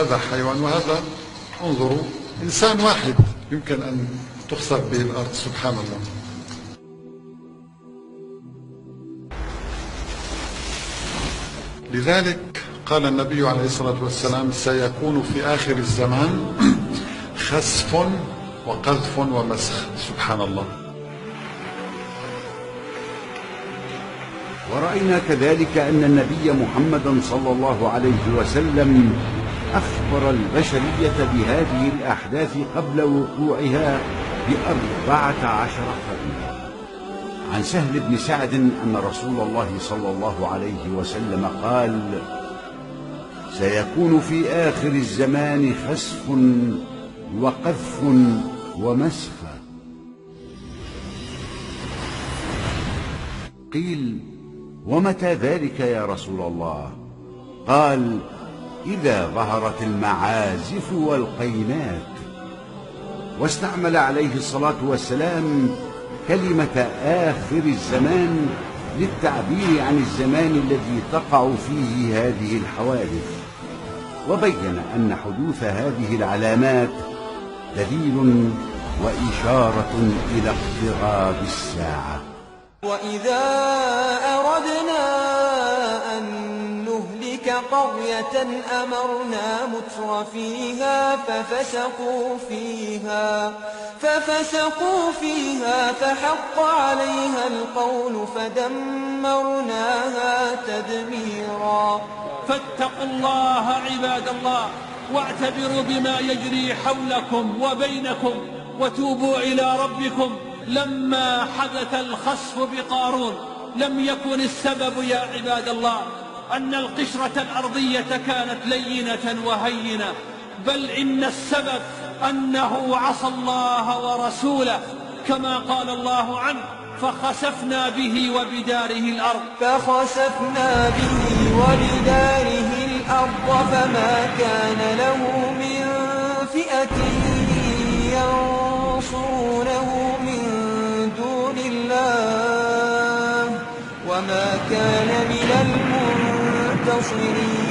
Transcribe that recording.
هذا حيوان وهذا انظروا إنسان واحد يمكن أن تخسف به الأرض. سبحان الله. لذلك قال النبي عليه الصلاة والسلام: سيكون في آخر الزمان خسف وقذف ومسخ. سبحان الله. ورأينا كذلك أن النبي محمدا صلى الله عليه وسلم أخبر البشرية بهذه الأحداث قبل وقوعها ب14 قرنا. عن سهل بن سعد أن رسول الله صلى الله عليه وسلم قال: سيكون في آخر الزمان خسف وقذف ومسخ. قيل: ومتى ذلك يا رسول الله؟ قال: إذا ظهرت المعازف والقينات. واستعمل عليه الصلاة والسلام كلمة آخر الزمان للتعبير عن الزمان الذي تقع فيه هذه الحوادث، وبين أن حدوث هذه العلامات دليل وإشارة إلى اقتراب الساعة. وإذا أردنا أن نهلك قرية أمرنا مترفيها ففسقوا فيها فحق عليها القول فدمرناها تدميرا. فاتقوا الله عباد الله، واعتبروا بما يجري حولكم وبينكم، وتوبوا إلى ربكم. لما حدث الخسف بقارون لم يكن السبب يا عباد الله أن القشرة الأرضية كانت لينة وهينة، بل إن السبب أنه عصى الله ورسوله، كما قال الله عنه: فخسفنا به وبداره الأرض. فخسفنا به وبداره الأرض فما كان له من فئة ينصرونه من دون الله وما كان من المنتصرين.